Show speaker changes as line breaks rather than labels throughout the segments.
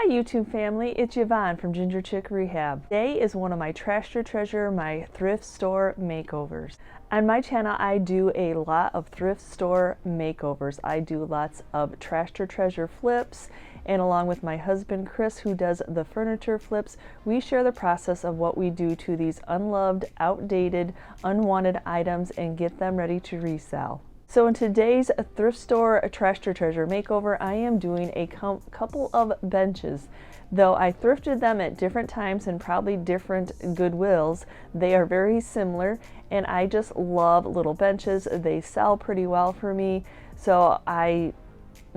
Hi YouTube family, it's Yvonne from Ginger Chick Rehab. Today is one of my Trash to Treasure, my thrift store makeovers. On my channel I do a lot of thrift store makeovers. I do lots of Trash to Treasure flips, and along with my husband Chris, who does the furniture flips, we share the process of what we do to these unloved, outdated, unwanted items and get them ready to resell. So in today's thrift store Trash to Treasure makeover, I am doing a couple of benches. Though I thrifted them at different times and probably different Goodwills, they are very similar, and I just love little benches. They sell pretty well for me, so I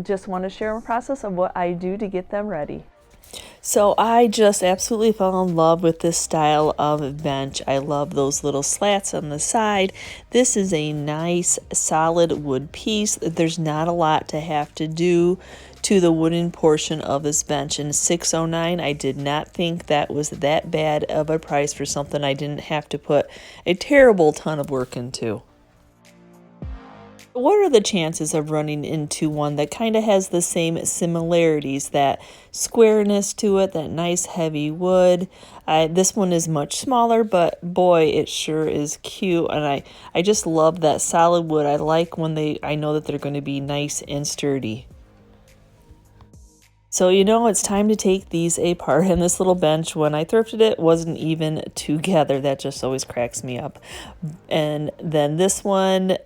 just want to share a process of what I do to get them ready. So I just absolutely fell in love with this style of bench. I love those little slats on the side. This is a nice solid wood piece. There's not a lot to have to do to the wooden portion of this bench. In $609, I did not think that was that bad of a price for something I didn't have to put a terrible ton of work into. What are the chances of running into one that kind of has the same similarities, that squareness to it, that nice heavy wood? This one is much smaller, but boy, it sure is cute, and I just love that solid wood. I like when I know that they're going to be nice and sturdy. So you know it's time to take these apart, and this little bench, when I thrifted it, wasn't even together. That just always cracks me up. And then this one,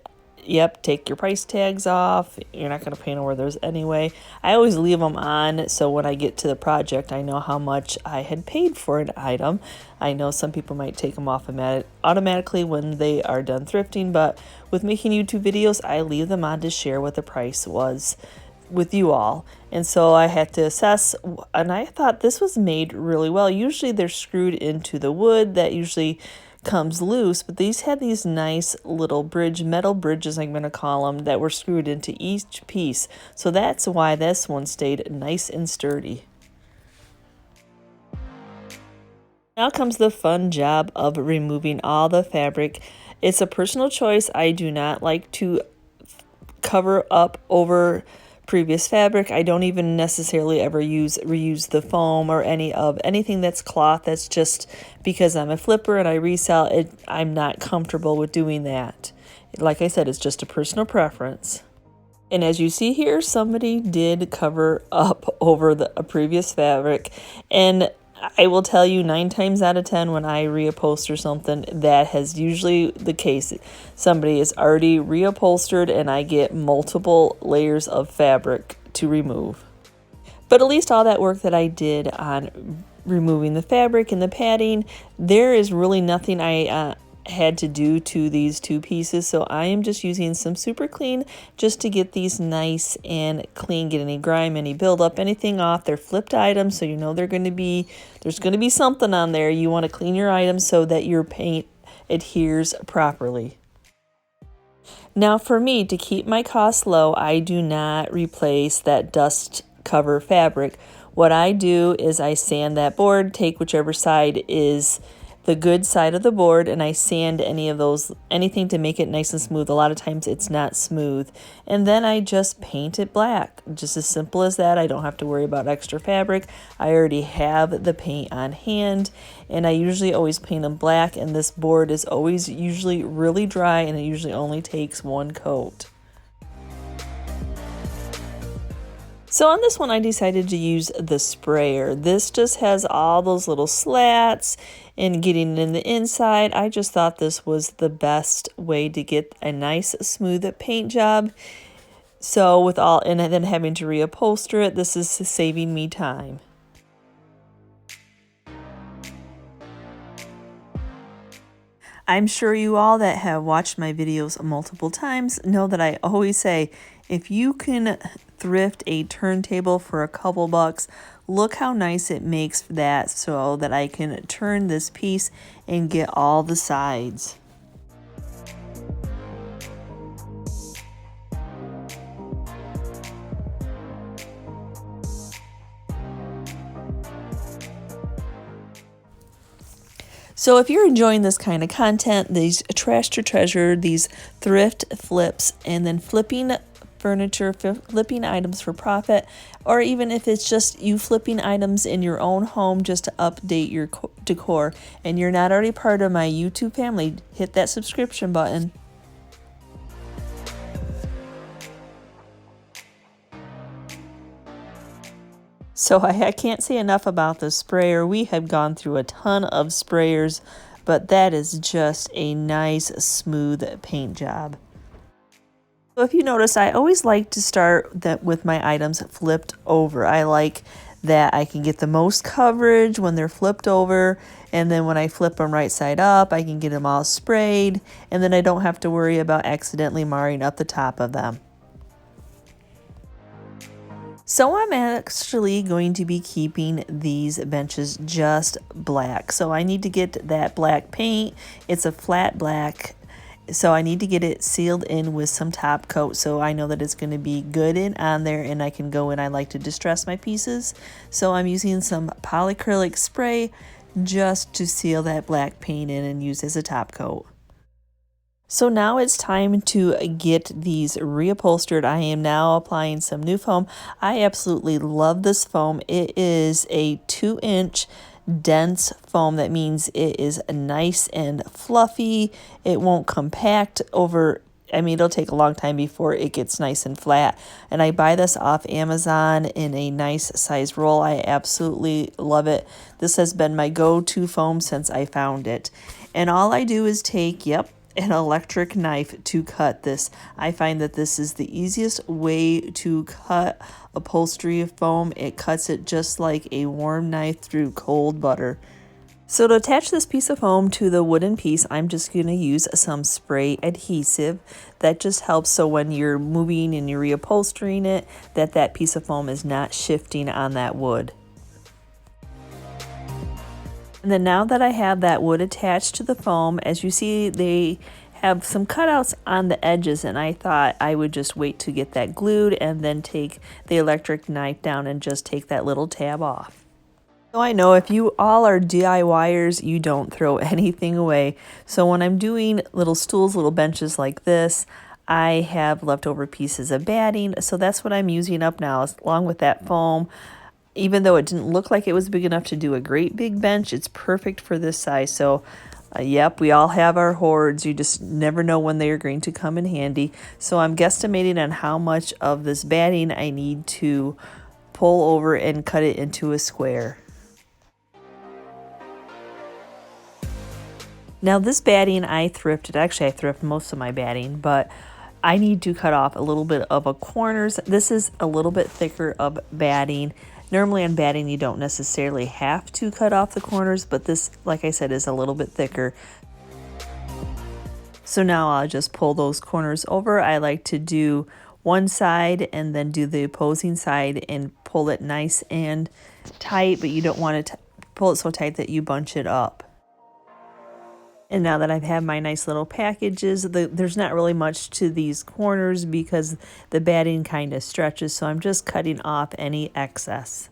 yep, take your price tags off. You're not going to paint over those anyway. I always leave them on, so when I get to the project, I know how much I had paid for an item. I know some people might take them off automatically when they are done thrifting, but with making YouTube videos, I leave them on to share what the price was with you all. And so I had to assess, and I thought this was made really well. Usually they're screwed into the wood. That usually comes loose, but these had these nice little metal bridges, I'm going to call them, that were screwed into each piece. So that's why this one stayed nice and sturdy. Now comes the fun job of removing all the fabric. It's a personal choice. I do not like to cover up over previous fabric. I don't even necessarily ever reuse the foam or anything that's cloth. That's just because I'm a flipper and I resell it. I'm not comfortable with doing that. Like I said, it's just a personal preference. And as you see here, somebody did cover up over a previous fabric, and I will tell you 9 times out of 10 when I reupholster something, that has usually the case. Somebody is already reupholstered and I get multiple layers of fabric to remove. But at least all that work that I did on removing the fabric and the padding, there is really nothing I had to do to these two pieces, so I am just using some Superclean just to get these nice and clean, get any grime, any buildup, anything off. They're flipped items, so you know there's going to be something on there. You want to clean your items so that your paint adheres properly. Now for me, to keep my costs low, I do not replace that dust cover fabric. What I do is I sand that board, take whichever side is the good side of the board, and I sand anything to make it nice and smooth. A lot of times it's not smooth, and then I just paint it black. Just as simple as that. I don't have to worry about extra fabric. I already have the paint on hand, and I usually always paint them black, and this board is always usually really dry, and it usually only takes one coat. So on this one, I decided to use the sprayer. This just has all those little slats and getting in the inside. I just thought this was the best way to get a nice smooth paint job. So and then having to reupholster it, this is saving me time. I'm sure you all that have watched my videos multiple times know that I always say, if you can thrift a turntable for a couple bucks, look how nice it makes that, so that I can turn this piece and get all the sides. So if you're enjoying this kind of content, these Trash to Treasure, these thrift flips, and then flipping furniture, flipping items for profit, or even if it's just you flipping items in your own home just to update your decor, and you're not already part of my YouTube family, hit that subscription button. So I can't say enough about the sprayer. We have gone through a ton of sprayers, but that is just a nice smooth paint job. So if you notice, I always like to start that with my items flipped over. I like that I can get the most coverage when they're flipped over, and then when I flip them right side up, I can get them all sprayed, and then I don't have to worry about accidentally marring up the top of them. So I'm actually going to be keeping these benches just black. So I need to get that black paint. It's a flat black, so I need to get it sealed in with some top coat so I know that it's going to be good in on there, and I can go in. I like to distress my pieces, so I'm using some polyacrylic spray just to seal that black paint in and use as a top coat. So now it's time to get these reupholstered. I am now applying some new foam. I absolutely love this foam. It is a 2-inch dense foam. That means it is nice and fluffy. It won't compact over. I mean, it'll take a long time before it gets nice and flat. And I buy this off Amazon in a nice size roll. I absolutely love it. This has been my go-to foam since I found it. And all I do is take, an electric knife to cut this. I find that this is the easiest way to cut upholstery foam. It cuts it just like a warm knife through cold butter. So to attach this piece of foam to the wooden piece, I'm just going to use some spray adhesive. That just helps so when you're moving and you're reupholstering it, that piece of foam is not shifting on that wood. And then now that I have that wood attached to the foam, as you see, they have some cutouts on the edges, and I thought I would just wait to get that glued and then take the electric knife down and just take that little tab off. So I know if you all are DIYers, you don't throw anything away. So when I'm doing little stools, little benches like this, I have leftover pieces of batting, so that's what I'm using up now, along with that foam. Even though it didn't look like it was big enough to do a great big bench, it's perfect for this size. So, yep, we all have our hoards. You just never know when they are going to come in handy. So I'm guesstimating on how much of this batting I need to pull over and cut it into a square. Now this batting I thrifted. Actually, I thrift most of my batting, but I need to cut off a little bit of a corners. This is a little bit thicker of batting. Normally on batting, you don't necessarily have to cut off the corners, but this, like I said, is a little bit thicker. So now I'll just pull those corners over. I like to do one side and then do the opposing side and pull it nice and tight, but you don't want to pull it so tight that you bunch it up. And now that I've had my nice little packages, there's not really much to these corners because the batting kind of stretches, so I'm just cutting off any excess.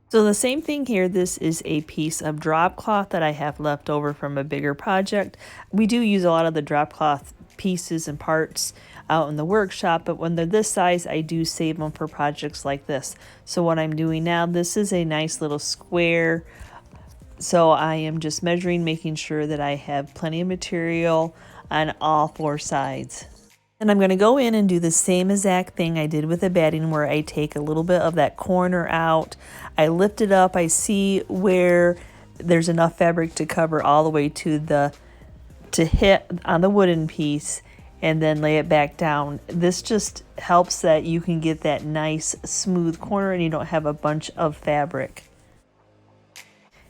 So the same thing here, this is a piece of drop cloth that I have left over from a bigger project. We do use a lot of the drop cloth pieces and parts out in the workshop, but when they're this size, I do save them for projects like this. So what I'm doing now, this is a nice little square. So I am just measuring, making sure that I have plenty of material on all 4 sides. And I'm going to go in and do the same exact thing I did with the batting, where I take a little bit of that corner out. I lift it up. I see where there's enough fabric to cover all the way to hit on the wooden piece, and then lay it back down. This just helps that you can get that nice smooth corner and you don't have a bunch of fabric.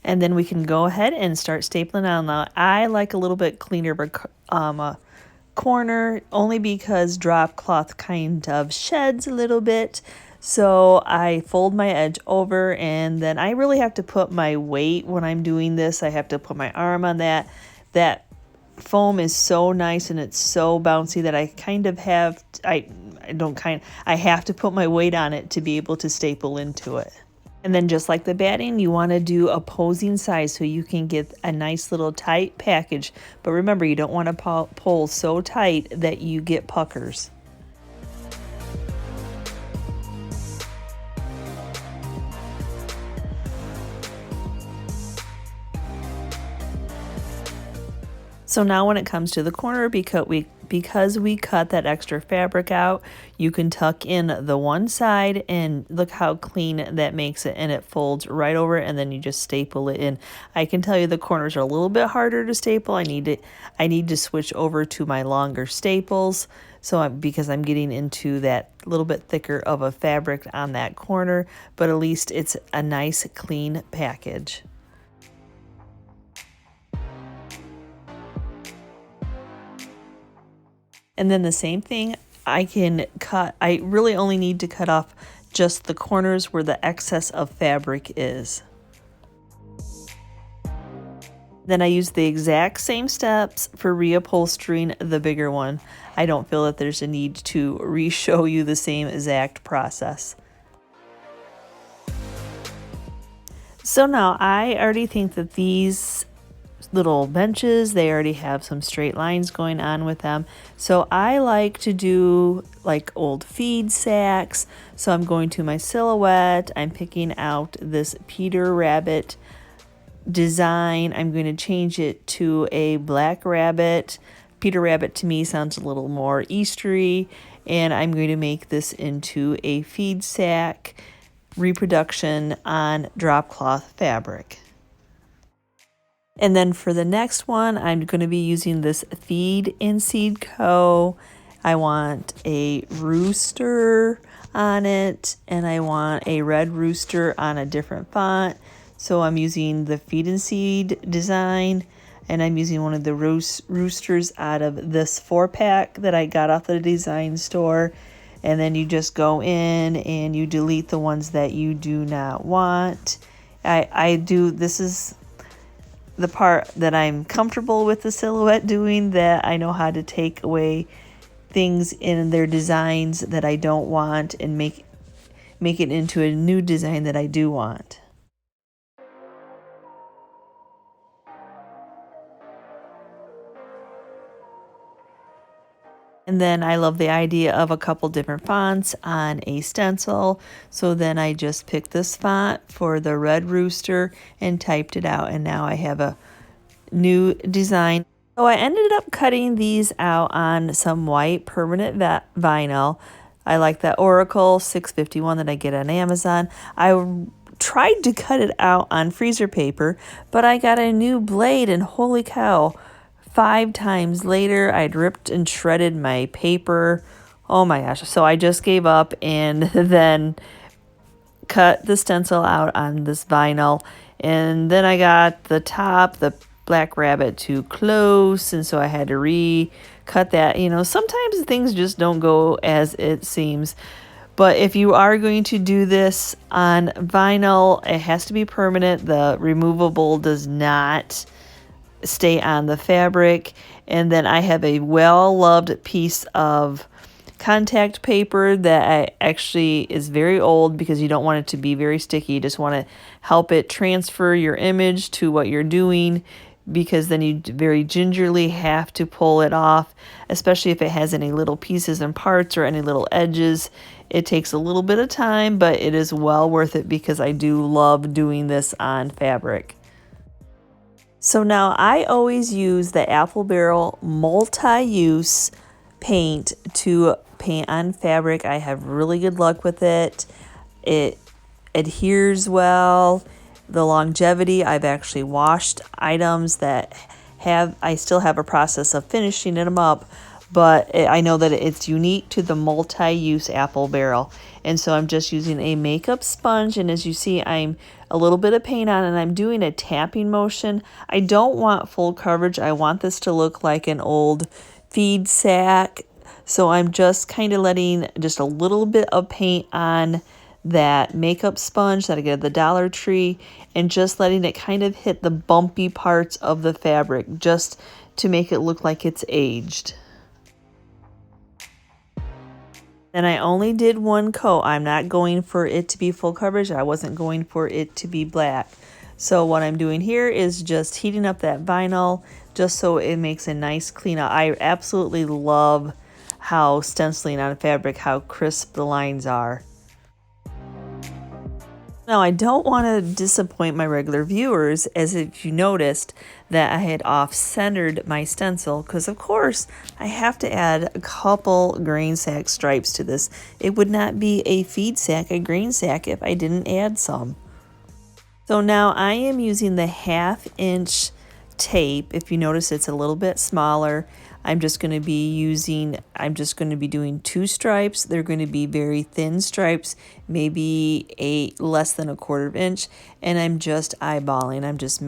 And then we can go ahead and start stapling on. Now, I like a little bit cleaner corner, only because drop cloth kind of sheds a little bit. So I fold my edge over, and then I really have to put my weight when I'm doing this. I have to put my arm on that. That foam is so nice and it's so bouncy that I kind of have, I have to put my weight on it to be able to staple into it. And then just like the batting, you want to do opposing sides so you can get a nice little tight package. But remember, you don't want to pull so tight that you get puckers. So now when it comes to the corner, because we cut that extra fabric out, you can tuck in the one side and look how clean that makes it, and it folds right over and then you just staple it in. I can tell you the corners are a little bit harder to staple. I need to switch over to my longer staples. So because I'm getting into that little bit thicker of a fabric on that corner, but at least it's a nice clean package. And then the same thing, I really only need to cut off just the corners where the excess of fabric is. Then I use the exact same steps for reupholstering the bigger one. I don't feel that there's a need to re-show you the same exact process. So now I already think that these little benches, they already have some straight lines going on with them. So I like to do like old feed sacks. So I'm going to my silhouette, I'm picking out this Peter Rabbit design. I'm going to change it to a black rabbit. Peter Rabbit to me sounds a little more Eastery, and I'm going to make this into a feed sack reproduction on drop cloth fabric. And then for the next one, I'm going to be using this Feed and Seed Co. I want a rooster on it, and I want a red rooster on a different font. So I'm using the Feed and Seed design, and I'm using one of the roosters out of this 4-pack that I got off the design store. And then you just go in and you delete the ones that you do not want. This is the part that I'm comfortable with the silhouette doing, that I know how to take away things in their designs that I don't want and make it into a new design that I do want. And then I love the idea of a couple different fonts on a stencil. So then I just picked this font for the red rooster and typed it out. And now I have a new design. So I ended up cutting these out on some white permanent vinyl. I like that Oracle 651 that I get on Amazon. I tried to cut it out on freezer paper, but I got a new blade and holy cow, 5 times later, I'd ripped and shredded my paper. Oh my gosh. So I just gave up and then cut the stencil out on this vinyl. And then I got the top, the black rabbit, too close. And so I had to recut that. You know, sometimes things just don't go as it seems. But if you are going to do this on vinyl, it has to be permanent. The removable does not stay on the fabric. And then I have a well-loved piece of contact paper that actually is very old because you don't want it to be very sticky. You just want to help it transfer your image to what you're doing, because then you very gingerly have to pull it off, especially if it has any little pieces and parts or any little edges. It takes a little bit of time, but it is well worth it because I do love doing this on fabric. So now I always use the Apple Barrel multi-use paint to paint on fabric. I have really good luck with it. It adheres well. The longevity, I've actually washed items that I still have a process of finishing them up, but I know that it's unique to the multi-use Apple Barrel. And so I'm just using a makeup sponge, and as you see, I'm a little bit of paint on, and I'm doing a tapping motion. I don't want full coverage. I want this to look like an old feed sack. So I'm just kind of letting just a little bit of paint on that makeup sponge that I get at the Dollar Tree, and just letting it kind of hit the bumpy parts of the fabric just to make it look like it's aged. And I only did one coat. I'm not going for it to be full coverage. I wasn't going for it to be black. So what I'm doing here is just heating up that vinyl just so it makes a nice clean up. I absolutely love how stenciling on fabric, how crisp the lines are. Now, I don't want to disappoint my regular viewers, as if you noticed that I had off-centered my stencil, because of course I have to add a couple grain sack stripes to this. It would not be a feed sack, a grain sack, if I didn't add some. So now I am using the 1/2-inch tape. If you notice, it's a little bit smaller. I'm just going to be doing 2 stripes. They're going to be very thin stripes, maybe less than 1/4 inch, and I'm just eyeballing. I'm just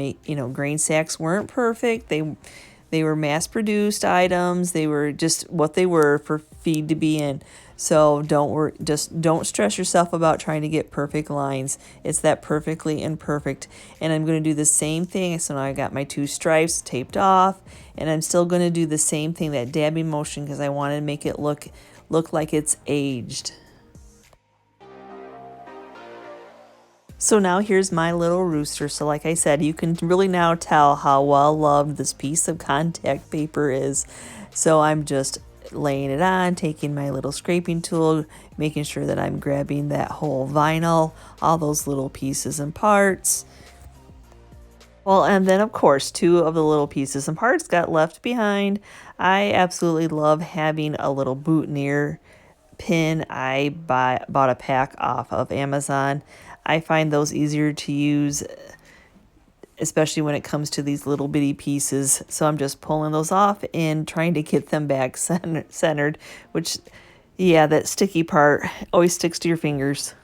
grain sacks weren't perfect. They were mass-produced items. They were just what they were for feed to be in. So don't stress yourself about trying to get perfect lines. It's that perfectly imperfect. And I'm going to do the same thing. So now I got my 2 stripes taped off, and I'm still going to do the same thing, that dabbing motion, because I want to make it look like it's aged. So now here's my little rooster. So like I said, you can really now tell how well loved this piece of contact paper is. So I'm just laying it on, taking my little scraping tool, making sure that I'm grabbing that whole vinyl, all those little pieces and parts. Well, and then of course 2 of the little pieces and parts got left behind. I absolutely love having a little boutonniere pin. I bought a pack off of Amazon. I find those easier to use, especially when it comes to these little bitty pieces. So I'm just pulling those off and trying to get them back centered, which, yeah, that sticky part always sticks to your fingers.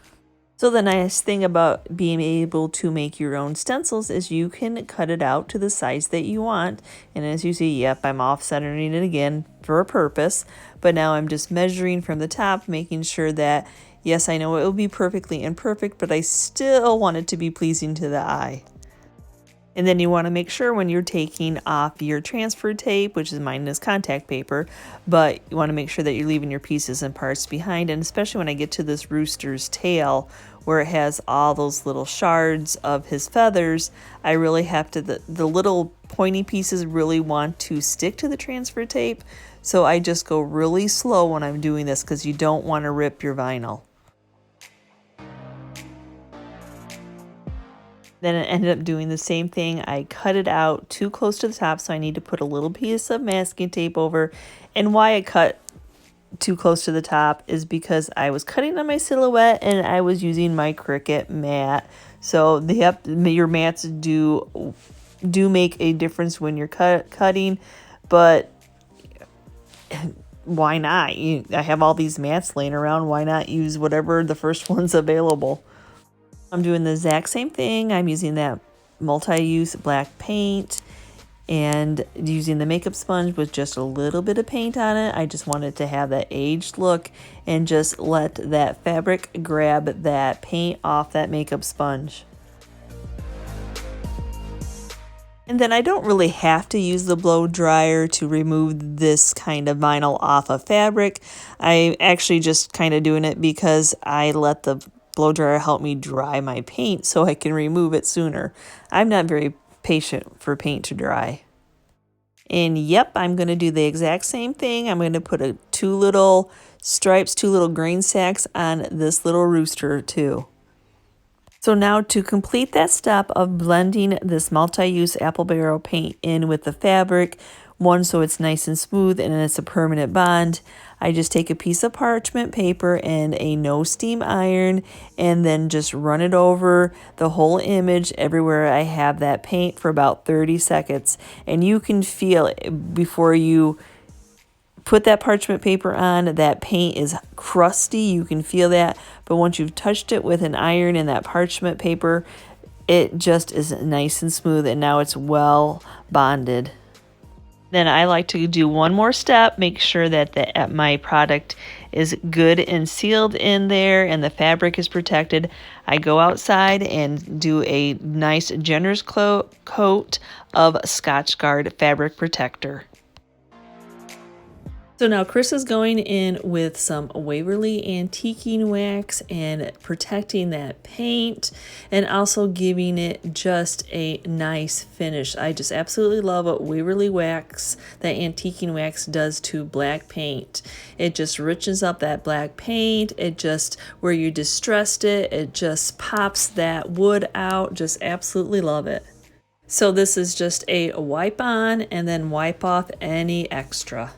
So the nice thing about being able to make your own stencils is you can cut it out to the size that you want. And as you see, yep, I'm off centering it again for a purpose. But now I'm just measuring from the top, making sure that, yes, I know it will be perfectly imperfect, but I still want it to be pleasing to the eye. And then you want to make sure when you're taking off your transfer tape, which is mine is contact paper, but you want to make sure that you're leaving your pieces and parts behind. And especially when I get to this rooster's tail, where it has all those little shards of his feathers, I really have to, the little pointy pieces really want to stick to the transfer tape. So I just go really slow when I'm doing this, because you don't want to rip your vinyl. Then I ended up doing the same thing. I cut it out too close to the top, so I need to put a little piece of masking tape over. And why I cut too close to the top is because I was cutting on my silhouette and I was using my Cricut mat. So your mats do make a difference when you're cutting, but why not? I have all these mats laying around. Why not use whatever the first one's available? I'm doing the exact same thing. I'm using that multi-use black paint and using the makeup sponge with just a little bit of paint on it. I just wanted to have that aged look and just let that fabric grab that paint off that makeup sponge. And then I don't really have to use the blow dryer to remove this kind of vinyl off of fabric. I actually just kind of doing it because I let the blow dryer help me dry my paint so I can remove it sooner. I'm not very patient for paint to dry. And yep, I'm going to do the exact same thing. I'm going to put 2 little stripes, 2 little grain sacks on this little rooster too. So now to complete that step of blending this multi-use apple barrel paint in with the fabric, one, so it's nice and smooth and it's a permanent bond, I just take a piece of parchment paper and a no steam iron and then just run it over the whole image everywhere I have that paint for about 30 seconds. And you can feel it before you put that parchment paper on, that paint is crusty. You can feel that. But once you've touched it with an iron and that parchment paper, it just is nice and smooth, and now it's well bonded. Then I like to do one more step, make sure that my product is good and sealed in there and the fabric is protected. I go outside and do a nice generous coat of Scotch Guard fabric protector. So now Chris is going in with some Waverly antiquing wax and protecting that paint and also giving it just a nice finish. I just absolutely love what Waverly wax, that antiquing wax, does to black paint. It just richens up that black paint. It just, where you distressed it, it just pops that wood out. Just absolutely love it. So this is just a wipe on and then wipe off any extra.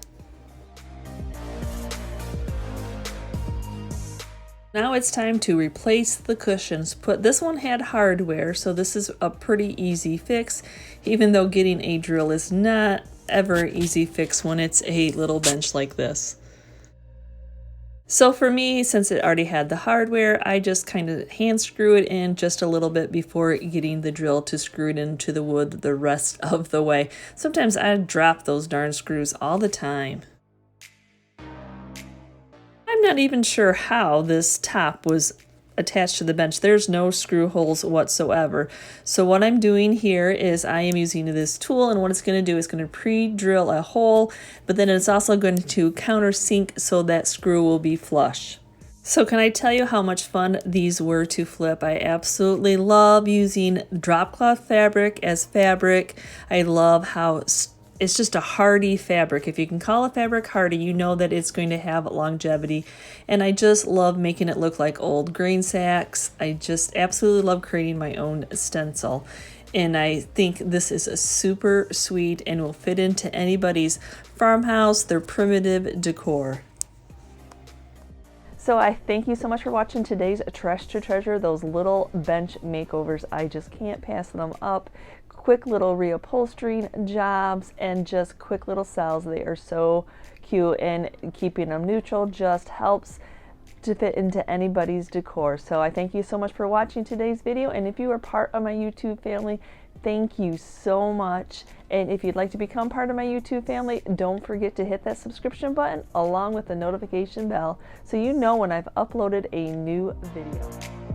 Now it's time to replace the cushions. This one had hardware, so this is a pretty easy fix, even though getting a drill is not ever an easy fix when it's a little bench like this. So for me, since it already had the hardware, I just kind of hand screw it in just a little bit before getting the drill to screw it into the wood the rest of the way. Sometimes I drop those darn screws all the time. I'm not even sure how this top was attached to the bench. There's no screw holes whatsoever. So what I'm doing here is I am using this tool, and what it's going to do is going to pre-drill a hole, but then it's also going to countersink so that screw will be flush. So can I tell you how much fun these were to flip? I absolutely love using drop cloth fabric as fabric. I love how it's just a hardy fabric. If you can call a fabric hardy, you know that it's going to have longevity. And I just love making it look like old grain sacks. I just absolutely love creating my own stencil. And I think this is a super sweet and will fit into anybody's farmhouse, their primitive decor. So I thank you so much for watching today's Trash to Treasure, those little bench makeovers. I just can't pass them up. Quick little reupholstering jobs and just quick little cells. They are so cute, and keeping them neutral just helps to fit into anybody's decor. So I thank you so much for watching today's video, and if you are part of my YouTube family, thank you so much. And if you'd like to become part of my YouTube family, don't forget to hit that subscription button along with the notification bell so you know when I've uploaded a new video.